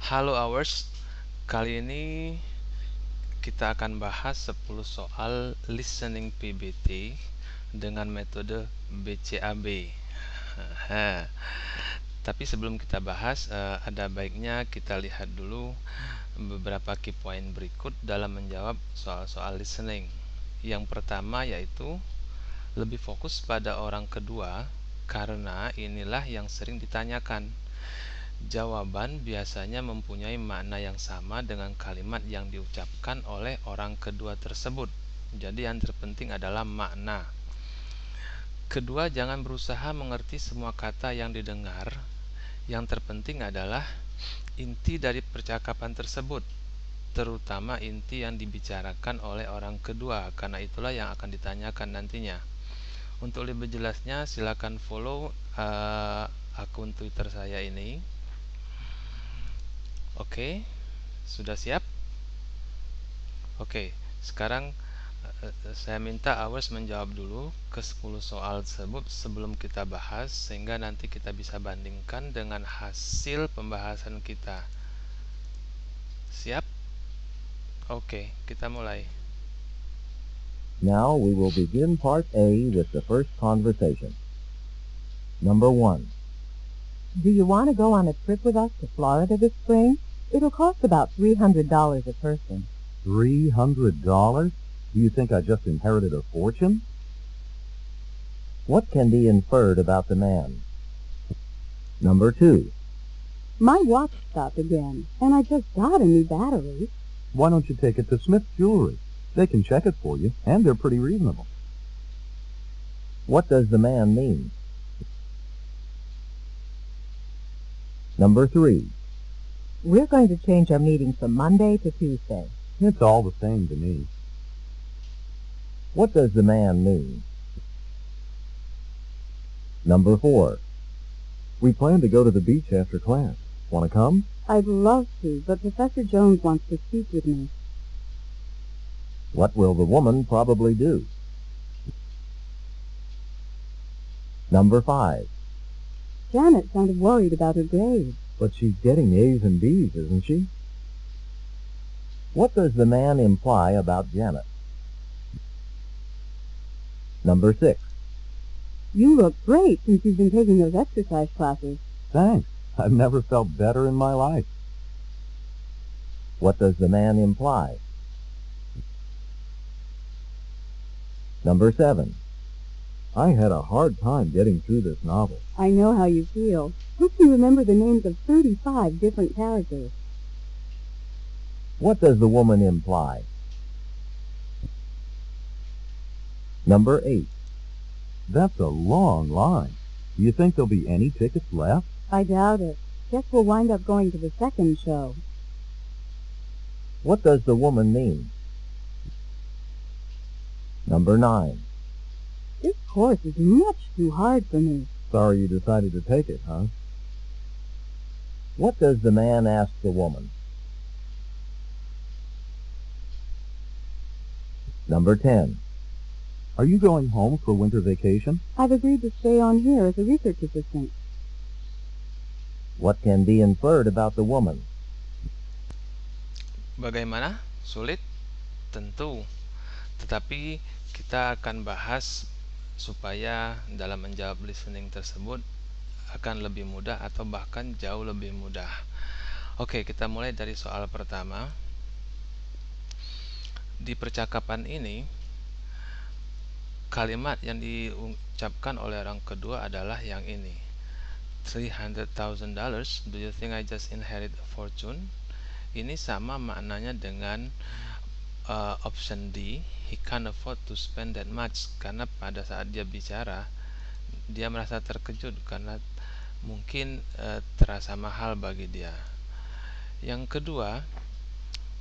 Halo Hours, kali ini kita akan bahas 10 soal listening PBT dengan metode BCAB. Tapi sebelum kita bahas, ada baiknya kita lihat dulu beberapa key point berikut dalam menjawab soal-soal listening. Yang pertama yaitu lebih fokus pada orang kedua karena inilah yang sering ditanyakan. Jawaban biasanya mempunyai makna yang sama dengan kalimat yang diucapkan oleh orang kedua tersebut. Jadi yang terpenting adalah makna. Kedua, jangan berusaha mengerti semua kata yang didengar. Yang terpenting adalah inti dari percakapan tersebut, terutama inti yang dibicarakan oleh orang kedua, karena itulah yang akan ditanyakan nantinya. Untuk lebih jelasnya, silakan follow akun Twitter saya ini. Oke, sudah siap? Oke, sekarang saya minta Awas menjawab dulu ke 10 soal tersebut sebelum kita bahas, sehingga nanti kita bisa bandingkan dengan hasil pembahasan kita. Siap? Oke, kita mulai. Now we will begin part A with the first conversation. Number 1. Do you want to go on a trip with us to Florida this spring? It'll cost about $300 a person. $300? Do you think I just inherited a fortune? What can be inferred about the man? Number 2. My watch stopped again, and I just got a new battery. Why don't you take it to Smith Jewelry? They can check it for you, and they're pretty reasonable. What does the man mean? Number 3. We're going to change our meeting from Monday to Tuesday. It's all the same to me. What does the man mean? Number 4. We plan to go to the beach after class. Want to come? I'd love to, but Professor Jones wants to speak with me. What will the woman probably do? Number 5. Janet sounded worried about her grades. But she's getting A's and B's, isn't she? What does the man imply about Janet? Number 6. You look great since you've been taking those exercise classes. Thanks. I've never felt better in my life. What does the man imply? Number 7. I had a hard time getting through this novel. I know how you feel. Who can remember the names of 35 different characters? What does the woman imply? Number 8. That's a long line. Do you think there'll be any tickets left? I doubt it. Guess we'll wind up going to the second show. What does the woman mean? Number 9. This course is much too hard for me. Sorry you decided to take it, huh? What does the man ask the woman? Number 10. Are you going home for winter vacation? I've agreed to stay on here as a research assistant. What can be inferred about the woman? Bagaimana? Sulit? Tentu. Tetapi kita akan bahas supaya dalam menjawab listening tersebut akan lebih mudah atau bahkan jauh lebih mudah. Oke, kita mulai dari soal pertama. Di percakapan ini, kalimat yang diucapkan oleh orang kedua adalah yang ini. $300,000, do you think I just inherit a fortune? Ini sama maknanya dengan option D, he can't afford to spend that much, karena pada saat dia bicara dia merasa terkejut karena mungkin terasa mahal bagi dia. Yang kedua,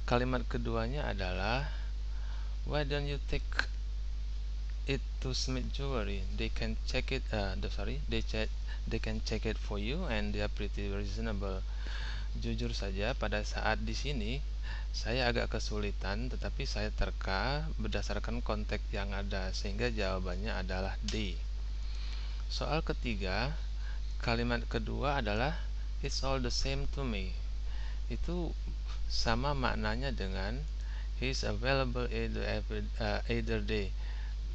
kalimat keduanya adalah why don't you take it to Smith Jewelry? They can check it. They can check it for you and they are pretty reasonable. Jujur saja, pada saat di sini saya agak kesulitan, tetapi saya terka berdasarkan konteks yang ada, sehingga jawabannya adalah D. Soal ketiga, kalimat kedua adalah it's all the same to me. itu sama maknanya dengan he is available either day,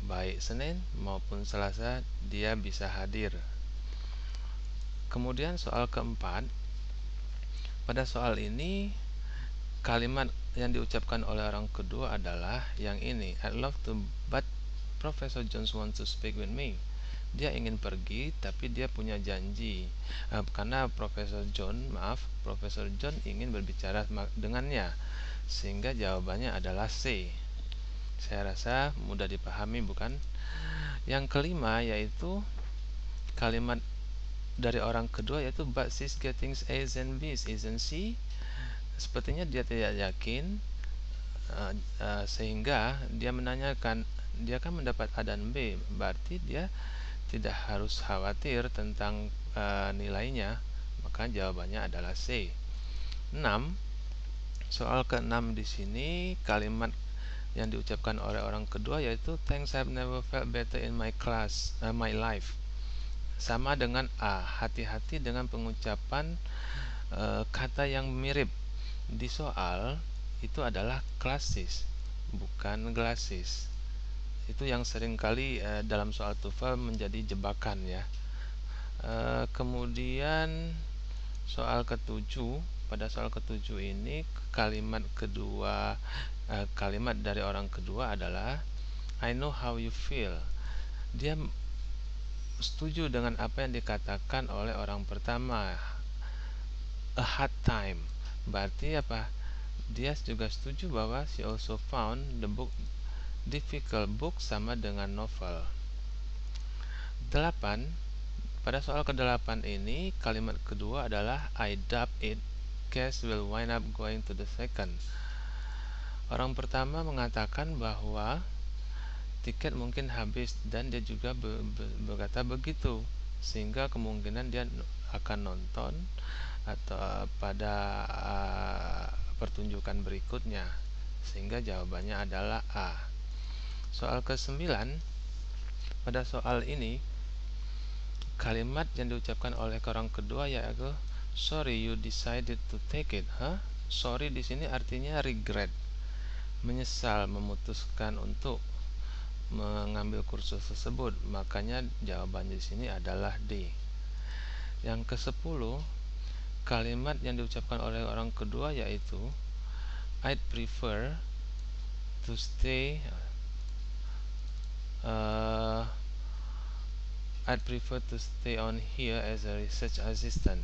baik Senin maupun Selasa dia bisa hadir. Kemudian soal keempat, pada soal ini kalimat yang diucapkan oleh orang kedua adalah yang ini, I'd love to but Professor Jones wants to speak with me. Dia ingin pergi tapi dia punya janji karena Profesor John ingin berbicara dengannya, sehingga jawabannya adalah C. Saya rasa mudah dipahami, bukan? Yang kelima yaitu kalimat dari orang kedua yaitu but she's getting A's and B's, isn't she? Sepertinya dia tidak yakin, sehingga dia menanyakan, dia kan mendapat A dan B, berarti dia tidak harus khawatir tentang nilainya, maka jawabannya adalah C. 6. Soal ke-6 di sini kalimat yang diucapkan oleh orang kedua yaitu thanks, I've never felt better in my life. Sama dengan A, hati-hati dengan pengucapan kata yang mirip. Di soal itu adalah classes, bukan glasses. Itu yang seringkali dalam soal TOEFL menjadi jebakan ya. Kemudian soal ketujuh, pada soal ketujuh ini kalimat dari orang kedua adalah I know how you feel. Dia setuju dengan apa yang dikatakan oleh orang pertama, a hard time. Berarti apa? Dia juga setuju bahwa she also found the book difficult. Book sama dengan novel. 8. Pada soal ke-8 ini kalimat kedua adalah I doubt it, guess we'll wind up going to the second. Orang pertama mengatakan bahwa tiket mungkin habis dan dia juga berkata begitu, sehingga kemungkinan dia akan nonton atau pada pertunjukan berikutnya, sehingga jawabannya adalah A. Soal ke-9, pada soal ini kalimat yang diucapkan oleh orang kedua yaitu sorry you decided to take it. Sorry di sini artinya regret, menyesal, memutuskan untuk mengambil kursus tersebut, makanya jawabannya di sini adalah D. Yang ke-10, kalimat yang diucapkan oleh orang kedua yaitu I'd prefer to stay on here as a research assistant.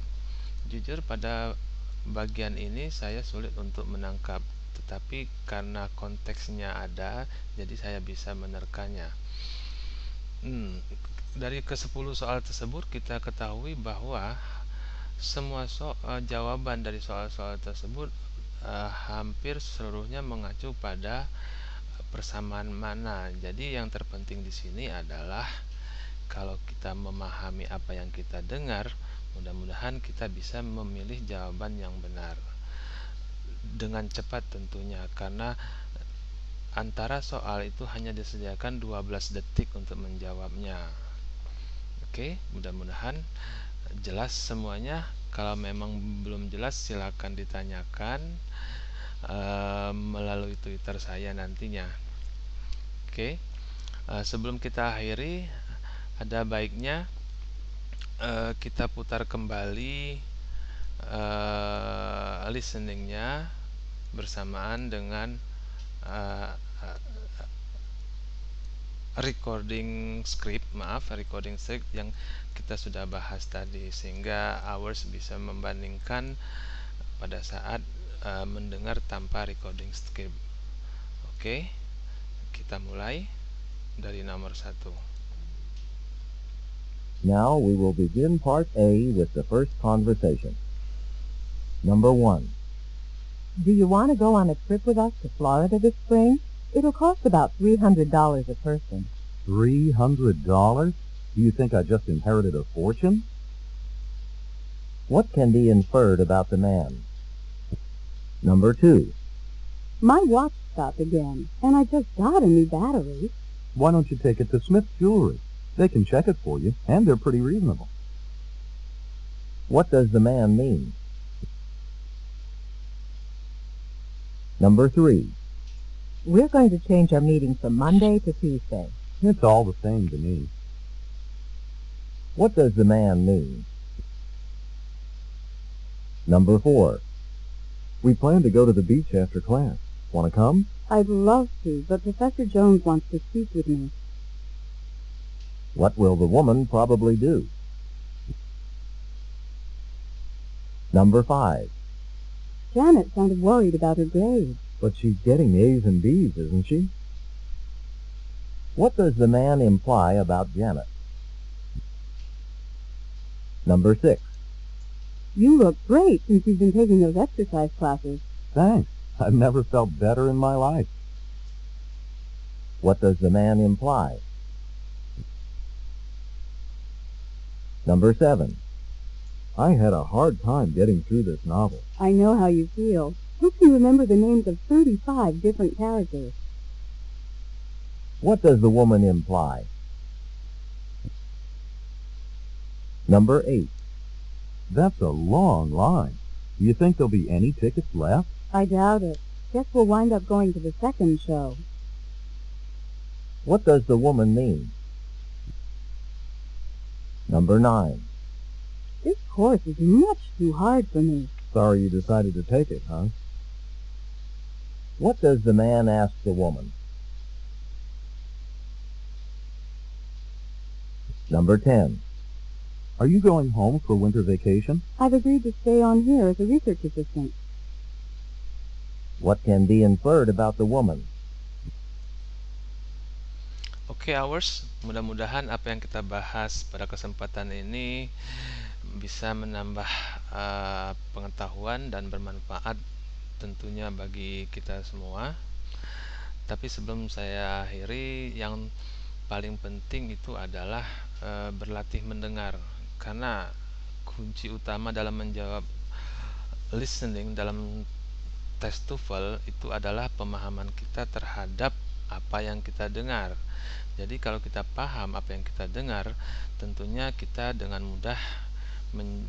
Jujur pada bagian ini saya sulit untuk menangkap, tetapi karena konteksnya ada, jadi saya bisa menerkanya. Dari ke-10 soal tersebut kita ketahui bahwa semua jawaban dari soal-soal tersebut hampir seluruhnya mengacu pada persamaan mana. Jadi yang terpenting di sini adalah kalau kita memahami apa yang kita dengar, mudah-mudahan kita bisa memilih jawaban yang benar dengan cepat tentunya, karena antara soal itu hanya disediakan 12 detik untuk menjawabnya. Oke, mudah-mudahan jelas semuanya. Kalau memang belum jelas silakan ditanyakan melalui Twitter saya nantinya. Oke, sebelum kita akhiri, ada baiknya kita putar kembali listeningnya bersamaan dengan recording script yang kita sudah bahas tadi, sehingga hours bisa membandingkan pada saat mendengar tanpa recording script. Oke, kita mulai dari nomor 1. Now we will begin part A with the first conversation. Number 1. Do you want to go on a trip with us to Florida this spring? It'll cost about $300 a person. $300? Do you think I just inherited a fortune? What can be inferred about the man? Number 2. My watch stopped again, and I just got a new battery. Why don't you take it to Smith Jewelry? They can check it for you, and they're pretty reasonable. What does the man mean? Number 3. We're going to change our meeting from Monday to Tuesday. It's all the same to me. What does the man mean? Number 4. We plan to go to the beach after class. Want to come? I'd love to, but Professor Jones wants to speak with me. What will the woman probably do? Number 5. Janet sounded worried about her grades. But she's getting A's and B's, isn't she? What does the man imply about Janet? Number 6. You look great since you've been taking those exercise classes. Thanks. I've never felt better in my life. What does the man imply? Number 7. I had a hard time getting through this novel. I know how you feel. Who can remember the names of 35 different characters? What does the woman imply? Number 8. That's a long line. Do you think there'll be any tickets left? I doubt it. Guess we'll wind up going to the second show. What does the woman mean? Number 9. This course is much too hard for me. Sorry you decided to take it, huh? What does the man ask the woman? Number 10. Are you going home for winter vacation? I've agreed to stay on here as a research assistant. What can be inferred about the woman? Oke, hours, mudah-mudahan apa yang kita bahas pada kesempatan ini bisa menambah pengetahuan dan bermanfaat tentunya bagi kita semua. Tapi sebelum saya akhiri, yang paling penting itu adalah berlatih mendengar, karena kunci utama dalam menjawab listening dalam tes TOEFL itu adalah pemahaman kita terhadap apa yang kita dengar. Jadi kalau kita paham apa yang kita dengar, tentunya kita dengan mudah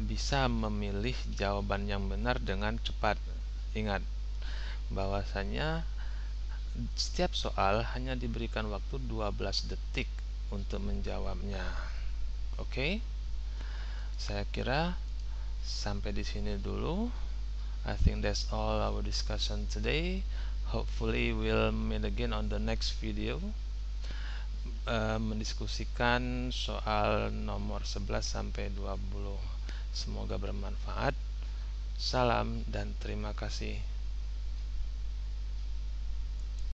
bisa memilih jawaban yang benar dengan cepat. Ingat bahwasanya setiap soal hanya diberikan waktu 12 detik untuk menjawabnya. Oke? Saya kira sampai di sini dulu. I think that's all our discussion today. Hopefully we'll meet again on the next video, mendiskusikan soal nomor 11 sampai 20. Semoga bermanfaat. Salam dan terima kasih.